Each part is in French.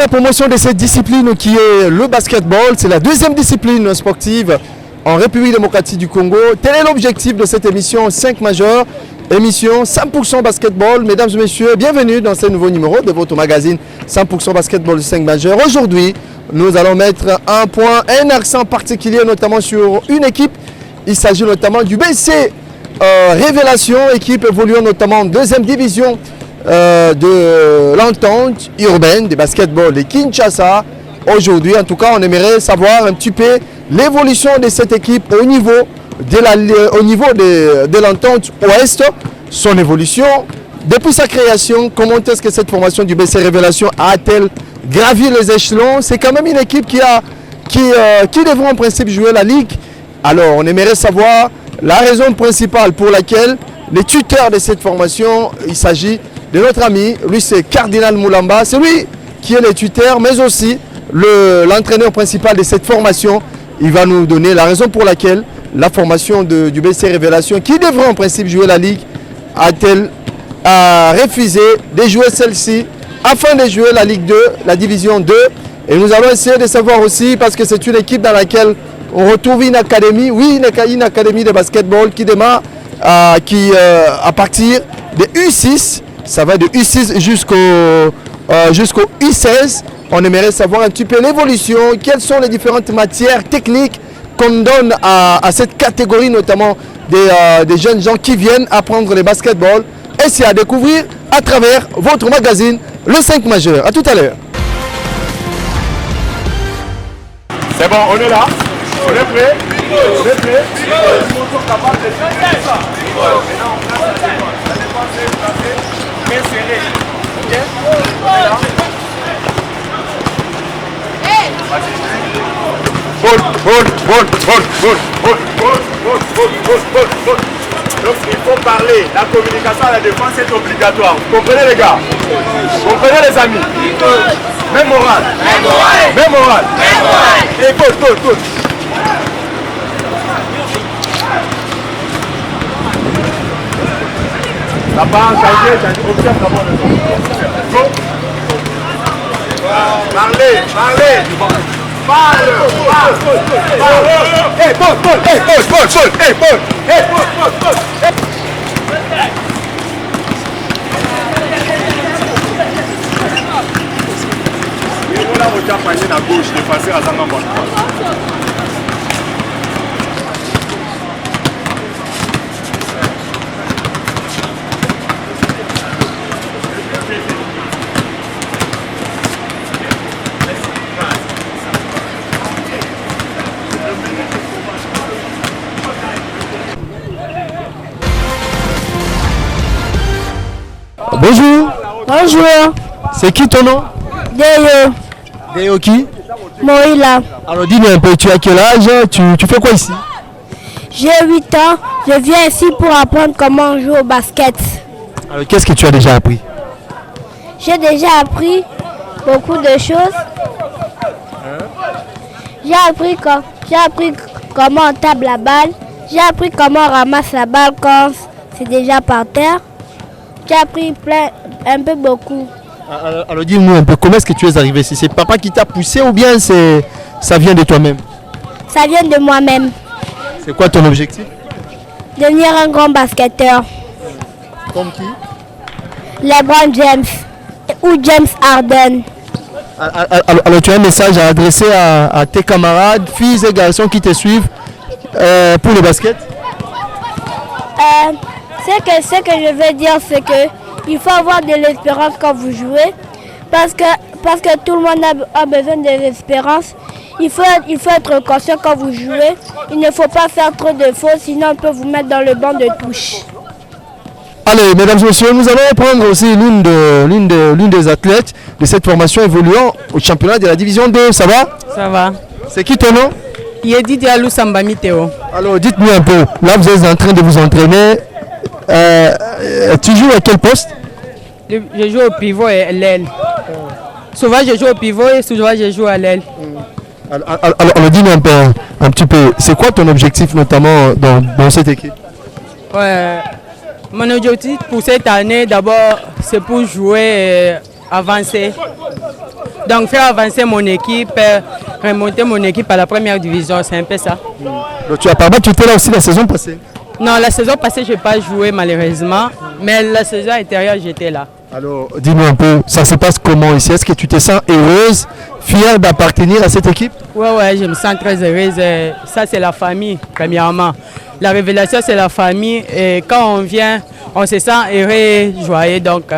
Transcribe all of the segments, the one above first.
la promotion de cette discipline qui est le basketball. C'est la deuxième discipline sportive en République démocratique du Congo. Tel est l'objectif de cette émission 5 majeurs, émission 100% basketball. Mesdames et messieurs, bienvenue dans ce nouveau numéro de votre magazine 100% basketball 5 majeurs. Aujourd'hui, nous allons mettre un accent particulier notamment sur une équipe. Il s'agit notamment du BC Révélation, équipe évoluant notamment en deuxième division de l'entente urbaine de basketball de Kinshasa. Aujourd'hui, en tout cas, on aimerait savoir un petit peu l'évolution de cette équipe au niveau de l'entente ouest, son évolution depuis sa création. Comment est-ce que cette formation du BC Révélation a-t-elle gravi les échelons? C'est quand même une équipe qui devrait en principe jouer la ligue. Alors, on aimerait savoir la raison principale pour laquelle les tuteurs de cette formation, il s'agit de notre ami, lui c'est Cardinal Moulamba, c'est lui qui est le tuteur, mais aussi l'entraîneur principal de cette formation. Il va nous donner la raison pour laquelle la formation du BC Révélation, qui devrait en principe jouer la Ligue, a-t-elle refusé de jouer celle-ci afin de jouer la Ligue 2, la Division 2. Et nous allons essayer de savoir aussi, parce que c'est une équipe dans laquelle on retrouve une académie, oui, une académie de basketball qui démarre à partir de U6. Ça va de U6 jusqu'au U16. On aimerait savoir un petit peu l'évolution, quelles sont les différentes matières techniques qu'on donne à cette catégorie, notamment des jeunes gens qui viennent apprendre le basketball. Et c'est à découvrir à travers votre magazine, le 5 majeur. A tout à l'heure. C'est bon, on est là. On est prêt. On est prêt. Bien serré. Ok? On est là. Donc il faut parler. La communication à la défense est obligatoire. Vous comprenez les gars? Vous comprenez les amis? Même moral. Même moral. Et coach. Ça va changer, observe d'abord le temps. Parlez. Parle. Hey, Paul. Et voilà, on tient passer à gauche, dépasser à Zangamba. Bonjour. C'est qui ton nom? Deyo qui? Moïla. Alors dis-nous un peu, tu as quel âge? Tu fais quoi ici? J'ai 8 ans. Je viens ici pour apprendre comment on joue au basket. Alors qu'est-ce que tu as déjà appris? J'ai déjà appris beaucoup de choses. J'ai appris comment on tape la balle. J'ai appris comment on ramasse la balle quand c'est déjà par terre. J'ai appris beaucoup. Alors dis-nous un peu, comment est-ce que tu es arrivé ici? C'est papa qui t'a poussé ou bien ça vient de toi-même? Ça vient de moi-même. C'est quoi ton objectif? Devenir un grand basketteur. Comme qui? LeBron James ou James Harden. Alors tu as un message à adresser à tes camarades, filles et garçons qui te suivent pour le basket? Ce que je veux dire, c'est qu'il faut avoir de l'espérance quand vous jouez, parce que tout le monde a besoin de l'espérance. Il faut être conscient quand vous jouez. Il ne faut pas faire trop de fautes, sinon on peut vous mettre dans le banc de touche. Allez, mesdames et messieurs, nous allons prendre aussi l'une des athlètes de cette formation évoluant au championnat de la division 2. Ça va? Ça va. C'est qui ton nom? Yedi Dialou Sambami Théo. Alors dites-nous un peu, là vous êtes en train de vous entraîner. Tu joues à quel poste? Je joue au pivot et à l'aile. Souvent je joue au pivot et souvent je joue à l'aile. Alors dis-nous un petit peu, c'est quoi ton objectif notamment dans cette équipe? Ouais, mon objectif pour cette année d'abord c'est pour jouer et avancer. Donc faire avancer mon équipe, remonter mon équipe à la première division, c'est un peu ça. Donc, tu as pas mal, tu étais là aussi la saison passée. Non, la saison passée, je n'ai pas joué malheureusement, mais la saison antérieure, j'étais là. Alors, dis-nous un peu, ça se passe comment ici? Est-ce que tu te sens heureuse, fière d'appartenir à cette équipe? Ouais, je me sens très heureuse. Ça, c'est la famille, premièrement. La révélation, c'est la famille. Et quand on vient, on se sent heureux, joyeux, donc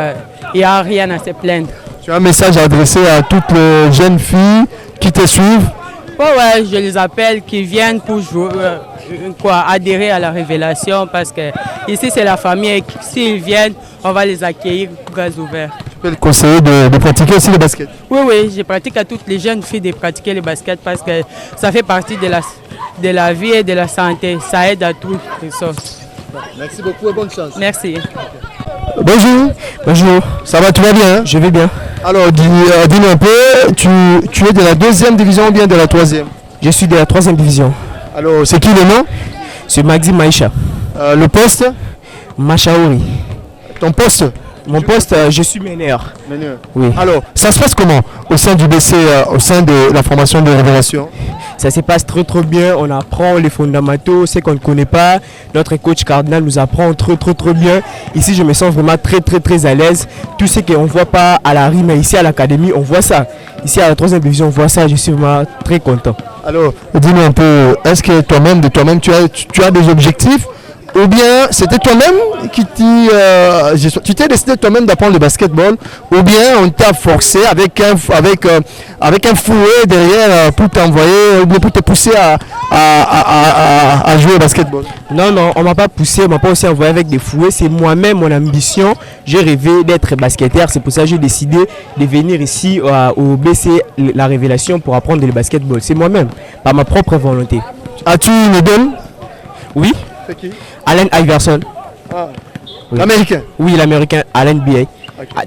il n'y a rien à se plaindre. Tu as un message adressé à toutes les jeunes filles qui te suivent? Ouais, je les appelle, qui viennent pour jouer, adhérer à la révélation, parce que ici, c'est la famille. Et s'ils viennent, on va les accueillir bras ouverts. Tu peux le conseiller de pratiquer aussi le basket? Oui, je pratique à toutes les jeunes filles de pratiquer le basket parce que ça fait partie de la vie et de la santé. Ça aide à tout. Merci beaucoup et bonne chance. Merci. Bonjour. Bonjour. Ça va, tu vas bien? Je vais bien. Alors, dis-nous un peu, tu es de la 2e division ou bien de la 3e? Je suis de la 3e division. Alors, c'est qui le nom? C'est Maxime Maïcha. Le poste? Machaouri. Ton poste? Mon poste, je suis meneur. Oui. Alors, ça se passe comment au sein du BC, au sein de la formation de révélation? Ça se passe très bien. On apprend les fondamentaux, ce qu'on ne connaît pas. Notre coach Cardinal nous apprend très bien. Ici, je me sens vraiment très à l'aise. Tout ce qu'on ne voit pas à la rue, mais ici à l'académie, on voit ça. Ici à la 3e division, on voit ça. Je suis vraiment très content. Alors, dis-nous un peu, est-ce que toi-même, tu as des objectifs? Ou bien c'était toi-même qui tu t'es décidé toi-même d'apprendre le basketball, ou bien on t'a forcé avec un fouet derrière pour t'envoyer, ou bien pour te pousser à jouer au basketball? Non, on m'a pas poussé, on m'a pas aussi envoyé avec des fouets. C'est moi-même mon ambition. J'ai rêvé d'être basketteur. C'est pour ça que j'ai décidé de venir ici au BC La Révélation pour apprendre le basketball. C'est moi-même, par ma propre volonté. As-tu une idole? Oui. C'est qui? Allen Iverson. Oui. L'américain? Oui, l'américain Allen B.A. Okay.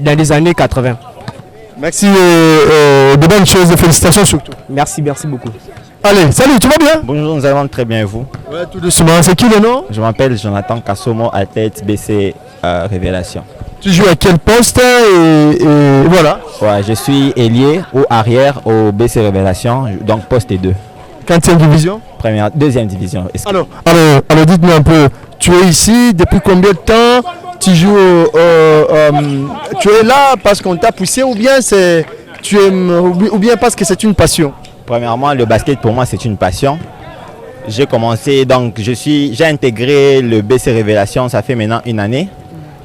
Dans les années 80. Merci, de bonnes choses, de félicitations surtout. Merci beaucoup. Allez, salut, tu vas bien? Bonjour, nous allons très bien et vous? Ouais, tout doucement. C'est qui le nom? Je m'appelle Jonathan Kassomo, athlète BC Révélation. Tu joues à quel poste et voilà? Ouais, je suis ailier ou arrière au BC Révélation, donc poste 2. 4e division? 2e division. Alors, dites-moi un peu, tu es ici depuis combien de temps? Tu joues, tu es là parce qu'on t'a poussé ou bien ou bien parce que c'est une passion? Premièrement, le basket pour moi c'est une passion. J'ai commencé, donc j'ai intégré le BC Révélation, ça fait maintenant 1 année,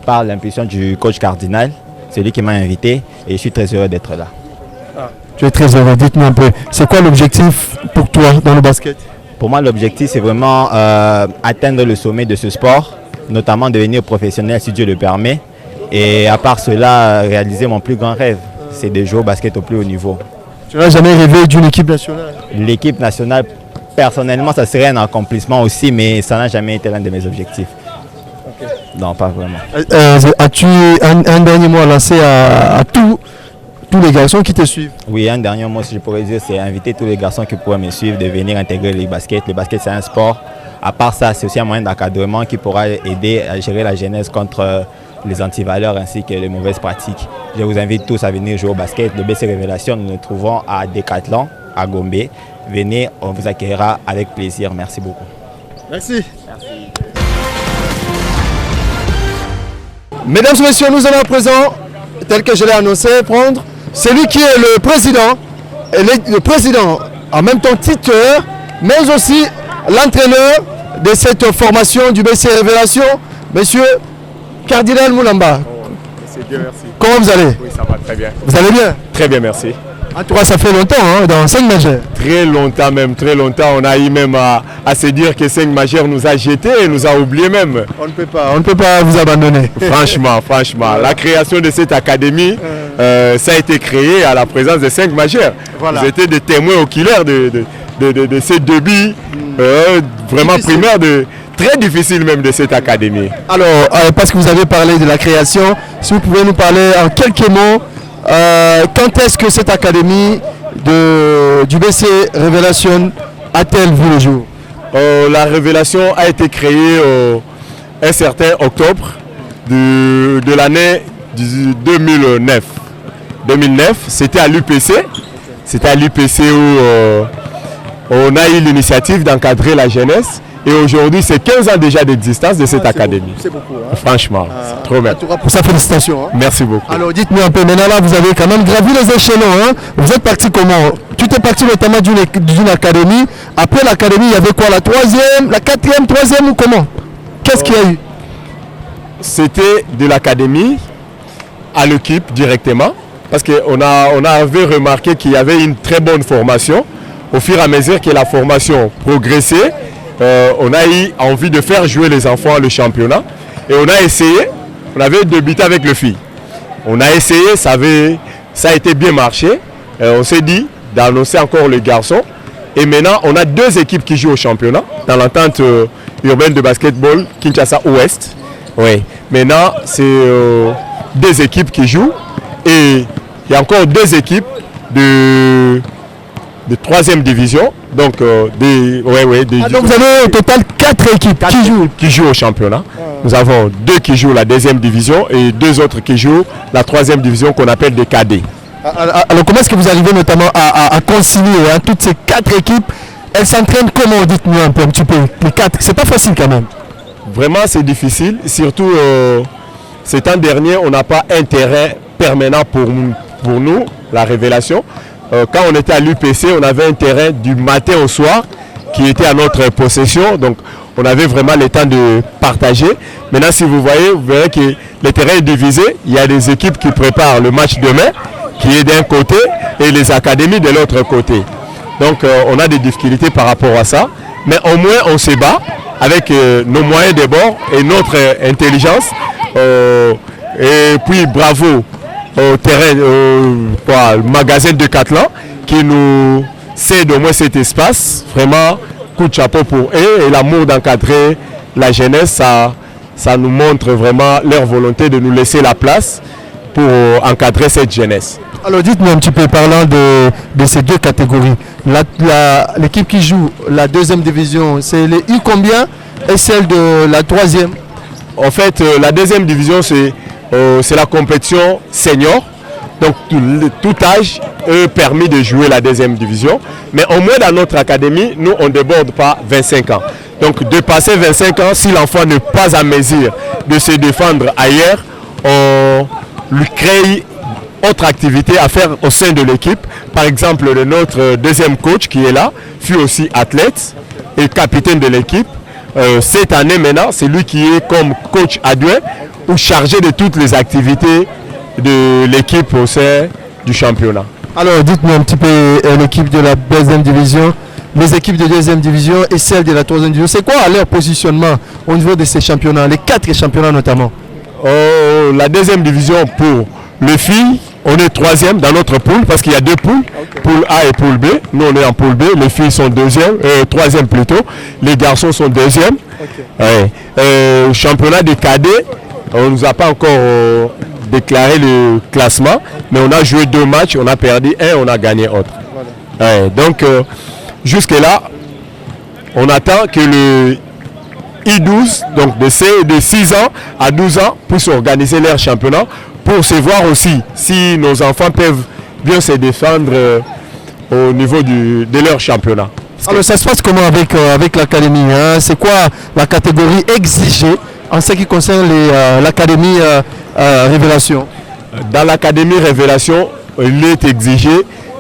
par l'impulsion du coach Cardinal. C'est lui qui m'a invité et je suis très heureux d'être là. Tu es très heureux, dites-moi un peu, c'est quoi l'objectif pour toi dans le basket? Pour moi, l'objectif, c'est vraiment atteindre le sommet de ce sport, notamment devenir professionnel si Dieu le permet. Et à part cela, réaliser mon plus grand rêve, c'est de jouer au basket au plus haut niveau. Tu n'as jamais rêvé d'une équipe nationale? L'équipe nationale, personnellement, ça serait un accomplissement aussi, mais ça n'a jamais été l'un de mes objectifs. Okay. Non, pas vraiment. As-tu un dernier mot à lancer à tous les garçons qui te suivent? Oui, un dernier mot, si je pourrais dire, c'est inviter tous les garçons qui pourraient me suivre de venir intégrer le basket. Le basket, c'est un sport. À part ça, c'est aussi un moyen d'encadrement qui pourra aider à gérer la jeunesse contre les antivaleurs ainsi que les mauvaises pratiques. Je vous invite tous à venir jouer au basket. Le BC Révélation, nous nous trouvons à Decathlon, à Gombe. Venez, on vous accueillera avec plaisir. Merci beaucoup. Merci. Mesdames et messieurs, nous allons à présent, tel que je l'ai annoncé, prendre celui qui est le président en même temps tuteur, mais aussi l'entraîneur de cette formation du BC Révélation, monsieur Cardinal Moulamba. C'est bien, merci. Comment vous allez? Oui, ça va très bien. Vous allez bien? Très bien, merci. En tout cas, ça fait longtemps, dans 5 majeurs. Très longtemps même, très longtemps. On a eu même à se dire que 5 majeurs nous a jetés et nous a oubliés même. On ne peut pas vous abandonner. Franchement. La création de cette académie, ça a été créé à la présence de 5 majeurs. Voilà. Vous étiez des témoins oculaires de ces débuts vraiment primaires, très difficiles même de cette académie. Alors, parce que vous avez parlé de la création, si vous pouvez nous parler en quelques mots, quand est-ce que cette académie du BC Révélation a-t-elle vu le jour? La Révélation a été créée un certain octobre de l'année 2009. 2009, c'était à l'UPC. C'était à l'UPC où on a eu l'initiative d'encadrer la jeunesse. Et aujourd'hui, c'est 15 ans déjà d'existence de cette académie. C'est beaucoup. Hein? Franchement, c'est trop bien. Pour ça, félicitations. Hein? Merci beaucoup. Alors dites-moi un peu, maintenant là, vous avez quand même gravi les échelons. Hein? Vous êtes parti comment? Tu t'es parti notamment d'une académie. Après l'académie, il y avait quoi? La troisième, la quatrième, troisième ou comment? Qu'est-ce qu'il y a eu? C'était de l'académie à l'équipe directement. Parce qu'on avait remarqué qu'il y avait une très bonne formation. Au fur et à mesure que la formation progressait, on a eu envie de faire jouer les enfants le championnat. Et on a essayé, on avait débuté avec les filles. On a essayé, ça a été bien marché. On s'est dit d'annoncer encore les garçons. Et maintenant, on a 2 équipes qui jouent au championnat dans l'entente urbaine de basketball Kinshasa Ouest. Oui. Maintenant, c'est 2 équipes qui jouent. Et il y a encore 2 équipes de 3e division. Donc, donc vous avez au total 4 équipes qui jouent au championnat. Nous avons 2 qui jouent la 2e division et 2 autres qui jouent la 3e division qu'on appelle des cadets. Alors comment est-ce que vous arrivez notamment à concilier hein, toutes ces 4 équipes? Elles s'entraînent comment? Dites-nous un petit peu. Les 4, c'est pas facile quand même. Vraiment, c'est difficile. Surtout, ces temps derniers, on n'a pas intérêt permanent pour nous, la révélation. Quand on était à l'UPC, on avait un terrain du matin au soir qui était à notre possession. Donc, on avait vraiment le temps de partager. Maintenant, si vous voyez, vous verrez que le terrain est divisé. Il y a des équipes qui préparent le match demain, qui est d'un côté, et les académies de l'autre côté. Donc, on a des difficultés par rapport à ça. Mais au moins, on se bat avec nos moyens de bord et notre intelligence. Et puis, bravo au terrain, au magasin de Decathlon qui nous cède au moins cet espace. Vraiment, coup de chapeau pour eux et l'amour d'encadrer la jeunesse, ça nous montre vraiment leur volonté de nous laisser la place pour encadrer cette jeunesse. Alors dites-nous un petit peu, parlant de ces 2 catégories, l'équipe qui joue la 2e division, c'est les U combien et celle de la 3e? En fait, la 2e division, c'est la compétition senior. Donc tout âge est permis de jouer la 2e division. Mais au moins dans notre académie, nous on ne déborde pas 25 ans. Donc de passer 25 ans, si l'enfant n'est pas à mesure de se défendre ailleurs, on lui crée autre activité à faire au sein de l'équipe. Par exemple, notre 2e coach qui est là, fut aussi athlète et capitaine de l'équipe. Cette année maintenant, c'est lui qui est comme coach adjoint ou chargé de toutes les activités de l'équipe au sein du championnat. Alors dites-moi un petit peu l'équipe de la 2e division, les équipes de 2e division et celles de la 3e division. C'est quoi leur positionnement au niveau de ces championnats, les 4 championnats notamment? La 2e division pour les filles, on est 3e dans notre poule parce qu'il y a 2 poules, poule A et poule B. Nous on est en poule B, les filles sont 3e plutôt, les garçons sont 2e. Championnat des cadets, on ne nous a pas encore déclaré le classement, mais on a joué 2 matchs, on a perdu 1, on a gagné autre. Donc jusque là, on attend que le I12, donc de 6 ans à 12 ans, puissent organiser leur championnat pour se voir aussi si nos enfants peuvent bien se défendre au niveau de leur championnat. Alors ça se passe comment avec l'académie hein? C'est quoi la catégorie exigée en ce qui concerne l'académie Révélation? Dans l'académie Révélation, il est exigé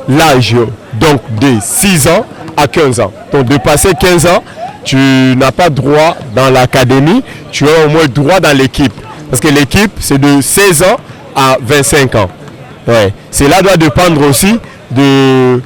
l'âge donc de 6 ans à 15 ans. Donc de passer 15 ans, tu n'as pas droit dans l'académie, tu as au moins droit dans l'équipe. Parce que l'équipe, c'est de 16 ans à 25 ans. Cela doit dépendre aussi de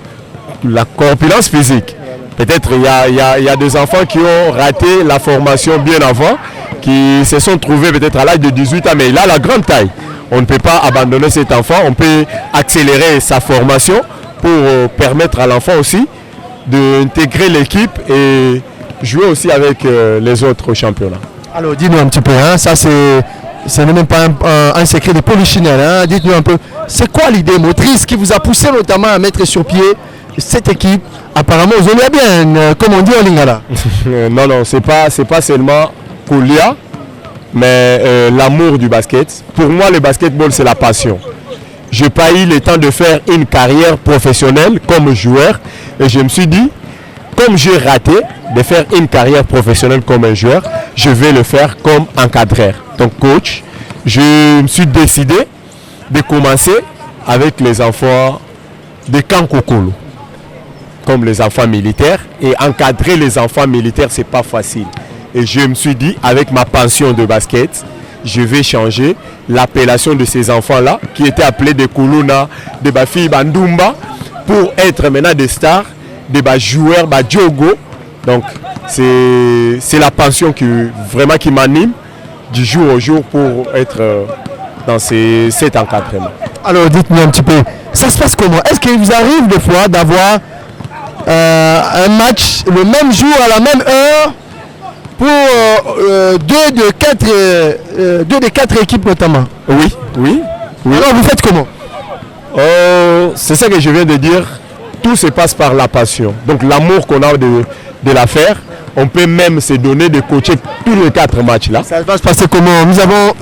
la corpulence physique. Peut-être il y a des enfants qui ont raté la formation bien avant, qui se sont trouvés peut-être à l'âge de 18 ans, mais il a la grande taille. On ne peut pas abandonner cet enfant, on peut accélérer sa formation pour permettre à l'enfant aussi d'intégrer l'équipe et jouer aussi avec les autres au championnat. Alors dis-nous un petit peu, hein, ça ce n'est même pas un secret de polichinelle, hein. Dites-nous un peu, c'est quoi l'idée motrice qui vous a poussé notamment à mettre sur pied cette équipe? Apparemment, vous allez bien, comme on dit en lingala. Non, c'est pas seulement mais l'amour du basket. Pour moi, le basketball, c'est la passion. je n'ai pas eu le temps de faire une carrière professionnelle comme joueur. Et je me suis dit, comme j'ai raté de faire une carrière professionnelle comme un joueur, je vais le faire comme encadreur. Donc coach, je me suis décidé de commencer avec les enfants de Kankokolo, comme les enfants militaires. Et encadrer les enfants militaires, c'est pas facile. Et je me suis dit, avec ma pension de basket, je vais changer l'appellation de ces enfants-là, qui étaient appelés des Kuluna, des Bafi Bandumba, pour être maintenant des stars, des joueurs, Diogo. Donc c'est la passion qui m'anime du jour au jour pour être dans cet encadrement. Alors dites-moi un petit peu, ça se passe comment? Est-ce qu'il vous arrive des fois d'avoir un match le même jour à la même heure pour deux des quatre équipes notamment? Oui. Alors vous faites comment? C'est ça que je viens de dire. Tout se passe par la passion. Donc l'amour qu'on a de la faire, on peut même se donner de coacher tous les 4 matchs là. Ça va se passer comment? Nous avons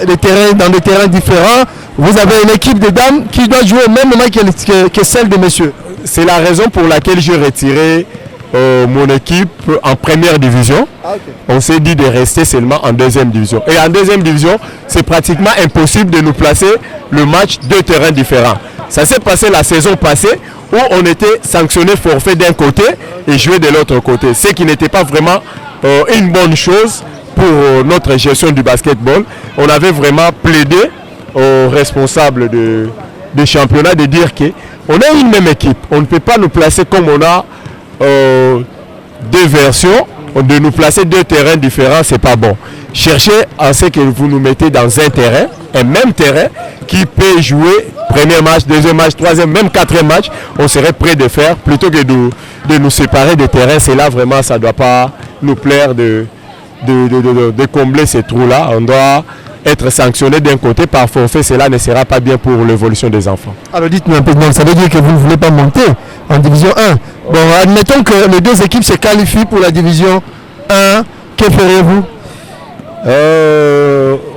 les terrains dans des terrains différents. Vous avez une équipe de dames qui doit jouer au même moment que celle des messieurs. C'est la raison pour laquelle j'ai retiré mon équipe en première division. On s'est dit de rester seulement en deuxième division. Et en deuxième division, c'est pratiquement impossible de nous placer le match 2 terrains différents. Ça s'est passé la saison passée où on était sanctionné forfait d'un côté et joué de l'autre côté. Ce qui n'était pas vraiment une bonne chose pour notre gestion du basketball. On avait vraiment plaidé aux responsables du championnat de dire qu'on est une même équipe. On ne peut pas nous placer comme on a 2 versions. De nous placer 2 terrains différents, c'est pas bon. Cherchez à ce que vous nous mettez dans un même terrain qui peut jouer premier match, deuxième match, troisième, même 4e match. On serait prêt de faire plutôt que de nous séparer des terrains. C'est là vraiment, ça ne doit pas nous plaire de combler ces trous-là. On doit être sanctionné d'un côté par forfait. Cela ne sera pas bien pour l'évolution des enfants. Alors dites-moi un peu, ça veut dire que vous ne voulez pas monter en division 1. Bon, admettons que les 2 équipes se qualifient pour la division 1. Que ferez-vous?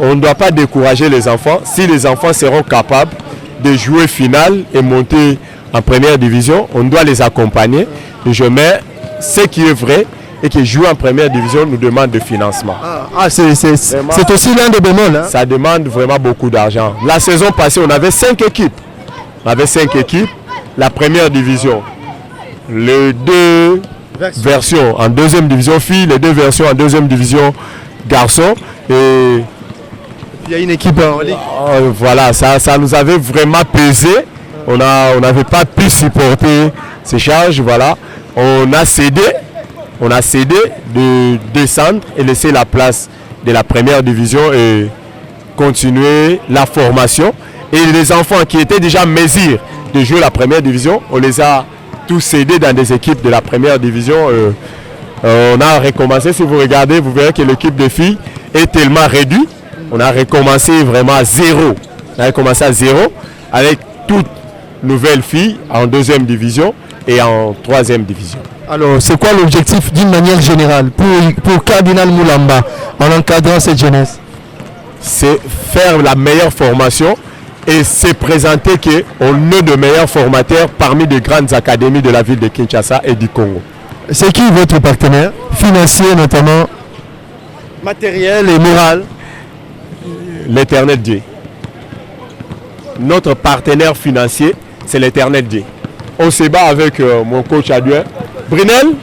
On ne doit pas décourager les enfants. Si les enfants seront capables de jouer finale et monter en première division, on doit les accompagner. Et je mets ce qui est vrai et qui joue en première division nous demande de financement. C'est aussi l'un des bémols. Ça demande vraiment beaucoup d'argent. La saison passée, on avait 5 équipes. La première division, les 2 versions en deuxième division filles, les 2 versions en deuxième division garçons. Et il y a une équipe en ligue. Voilà, ça nous avait vraiment pesé. On n'avait pas pu supporter ces charges. Voilà. On a cédé de descendre et laisser la place de la première division et continuer la formation. Et les enfants qui étaient déjà mesures de jouer la première division, on les a tous cédés dans des équipes de la première division. On a recommencé, si vous regardez, vous verrez que l'équipe de filles est tellement réduite. On a recommencé vraiment à zéro. On a recommencé à zéro avec toutes nouvelles filles en 2e division et en 3e division. Alors, c'est quoi l'objectif d'une manière générale pour Cardinal Moulamba en encadrant cette jeunesse? C'est faire la meilleure formation et se présenter qu'on est de meilleurs formateurs parmi de grandes académies de la ville de Kinshasa et du Congo. C'est qui votre partenaire financier notamment, matériel et moral? L'Éternel Dieu. Notre partenaire financier, c'est l'Éternel Dieu. On se bat avec mon coach adjoint. Brunel,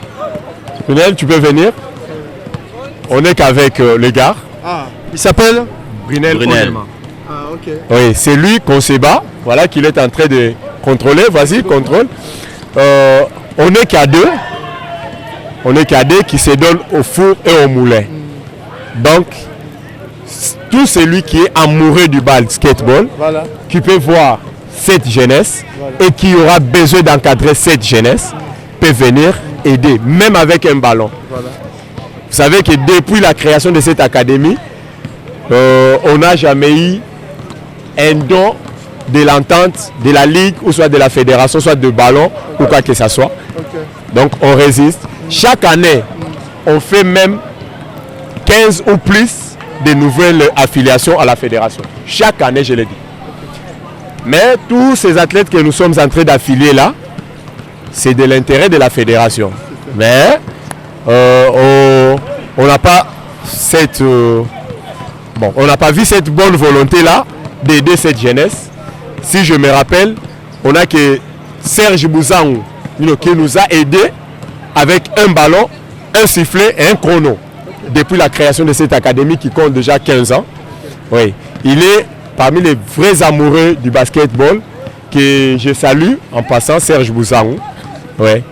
tu peux venir. On n'est qu'avec les gars. Il s'appelle Brunel. Ok. Oui, c'est lui qu'on se bat. Voilà qu'il est en train de contrôler. Vas-y, contrôle. On n'est qu'à 2. On est qu'à 2 qui se donnent au four et au moulin. Donc, tout celui qui est amoureux du basketball, qui peut voir cette jeunesse et qui aura besoin d'encadrer cette jeunesse, peut venir aider, même avec un ballon. Vous savez que depuis la création de cette académie, on n'a jamais eu un don de l'entente de la ligue ou soit de la fédération, soit de ballon ou quoi que ce soit. Donc on résiste. Chaque année, on fait même 15 ou plus de nouvelles affiliations à la fédération. Chaque année, je l'ai dit. Mais tous ces athlètes que nous sommes en train d'affilier là, c'est de l'intérêt de la fédération. Mais on n'a pas cette on n'a pas vu cette bonne volonté là d'aider cette jeunesse. Si je me rappelle, on a que Serge Bouzangou qui nous a aidés avec un ballon, un sifflet et un chrono depuis la création de cette académie qui compte déjà 15 ans. Oui, il est parmi les vrais amoureux du basketball que je salue en passant, Serge Bouzangou. Oui.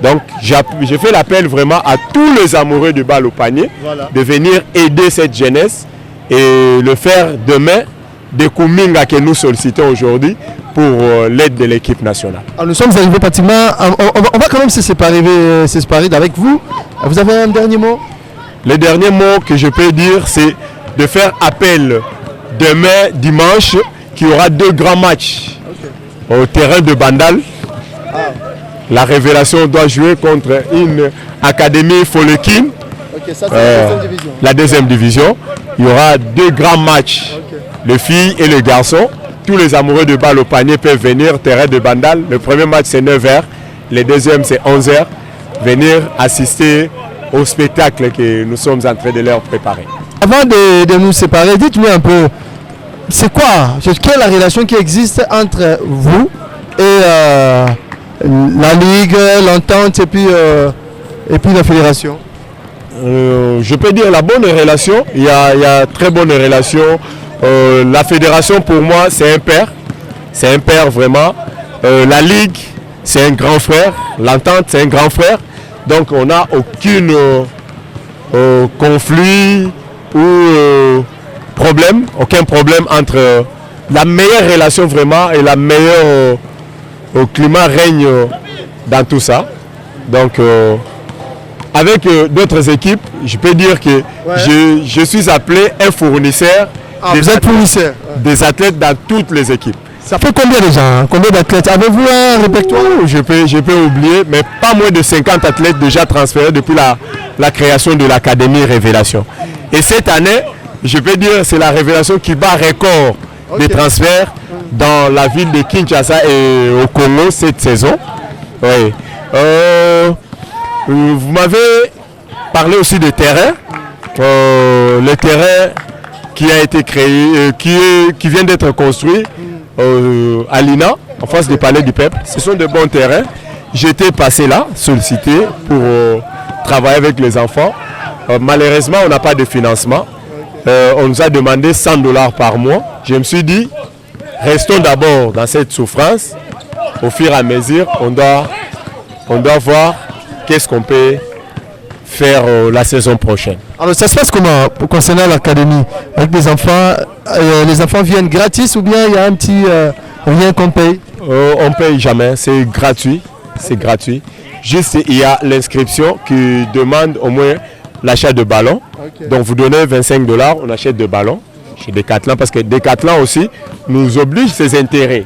Donc je fais l'appel vraiment à tous les amoureux du balle au panier de venir aider cette jeunesse et le faire demain de Kouminga que nous sollicitons aujourd'hui pour l'aide de l'équipe nationale. Alors nous sommes arrivés pratiquement, on va quand même se séparer avec vous. Vous avez un dernier mot? Le dernier mot que je peux dire, c'est de faire appel demain, dimanche, qu'il y aura 2 grands matchs au terrain de Bandal. La Révélation doit jouer contre une académie Folekin. Ça, c'est la deuxième division. Il y aura 2 grands matchs, les filles et les garçons. Tous les amoureux de balle au panier peuvent venir au terrain de Bandal. Le premier match c'est 9h, le deuxième c'est 11h. Venir assister au spectacle que nous sommes en train de leur préparer. Avant de nous séparer, dites-nous un peu, c'est quoi, quelle est la relation qui existe entre vous et la Ligue, l'entente et puis la fédération? Je peux dire la bonne relation, il y a très bonne relation. La fédération pour moi c'est un père vraiment. La Ligue c'est un grand frère, l'entente c'est un grand frère. Donc on n'a aucun conflit ou aucun problème entre la meilleure relation vraiment et la meilleure climat règne dans tout ça. Donc avec d'autres équipes, je peux dire que je suis appelé un fournisseur, des athlètes dans toutes les équipes. Ça fait combien déjà? Combien d'athlètes? Avez-vous un répertoire? Je peux oublier, mais pas moins de 50 athlètes déjà transférés depuis la création de l'Académie Révélation. Et cette année, je peux dire c'est la Révélation qui bat record des transferts dans la ville de Kinshasa et au Congo cette saison. Oui. Vous m'avez parlé aussi de terrain. Le terrain qui a été créé, qui vient d'être construit à l'INA, en face du Palais du Peuple. Ce sont de bons terrains. J'étais passé là, sollicité pour travailler avec les enfants. Malheureusement, on n'a pas de financement. On nous a demandé $100 par mois. Je me suis dit, restons d'abord dans cette souffrance. Au fur et à mesure, on doit voir qu'est-ce qu'on peut faire la saison prochaine. Alors ça se passe comment concernant l'académie? Avec les enfants viennent gratis ou bien il y a un petit rien qu'on paye? On ne paye jamais, c'est gratuit. C'est gratuit. Juste il y a l'inscription qui demande au moins l'achat de ballons. Donc vous donnez $25, on achète de ballons chez Decathlon parce que Decathlon aussi nous oblige ses intérêts.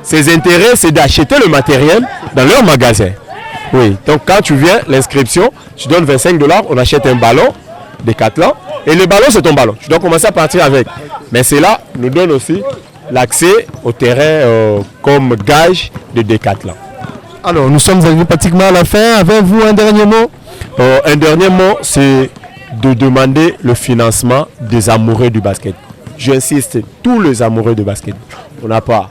Ses intérêts, c'est d'acheter le matériel dans leur magasin. Oui, donc quand tu viens, l'inscription, tu donnes $25, on achète un ballon Decathlon et le ballon c'est ton ballon. Tu dois commencer à partir avec. Mais cela nous donne aussi l'accès au terrain comme gage de Decathlon. Alors nous sommes arrivés pratiquement à la fin. Avez-vous un dernier mot? Un dernier mot, c'est de demander le financement des amoureux du basket. J'insiste, tous les amoureux du basket. On n'a pas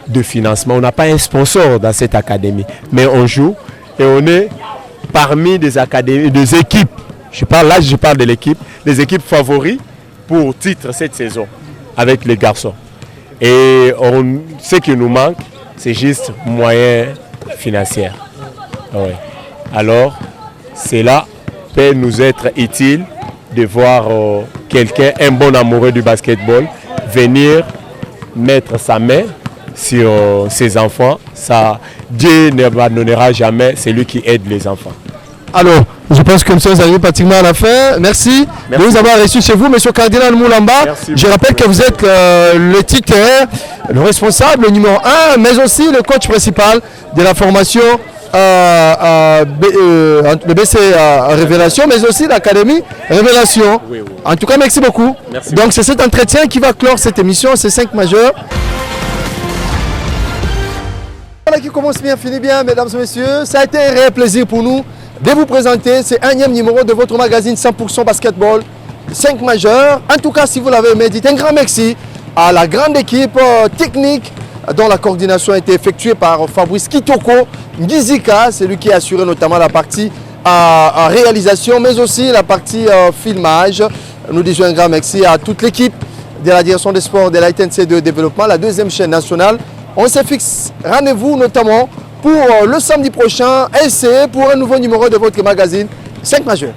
de financement, on n'a pas un sponsor dans cette académie, mais on joue et on est parmi des académies, des équipes. Je parle de l'équipe, des équipes favoris pour titre cette saison avec les garçons. Et ce qui nous manque, c'est juste moyens financiers. Ouais. Alors, cela peut nous être utile de voir quelqu'un, un bon amoureux du basketball, venir mettre sa main sur ses enfants. Ça, Dieu n'abandonnera jamais celui qui aide les enfants. Alors, je pense que nous sommes arrivés pratiquement à la fin. Merci de nous avoir reçus chez vous, Monsieur Cardinal Moulamba. Je rappelle que vous êtes le titulaire, le responsable, le numéro 1, mais aussi le coach principal de la formation le BC Révélation, mais aussi l'Académie Révélation. Oui. En tout cas, merci beaucoup. Merci. Donc, c'est cet entretien qui va clore cette émission, ces 5 majeurs. Voilà qui commence bien, finit bien, mesdames et messieurs. Ça a été un réel plaisir pour nous de vous présenter ce 1e numéro de votre magazine 100% basketball 5 majeurs. En tout cas, si vous l'avez aimé, dites un grand merci à la grande équipe technique dont la coordination a été effectuée par Fabrice Kitoko Ngizika, c'est lui qui a assuré notamment la partie réalisation, mais aussi la partie filmage. Nous disons un grand merci à toute l'équipe de la direction des sports de la ITNC de développement, la 2e chaîne nationale. On se fixe rendez-vous notamment pour le samedi prochain, essayez pour un nouveau numéro de votre magazine 5 majeurs.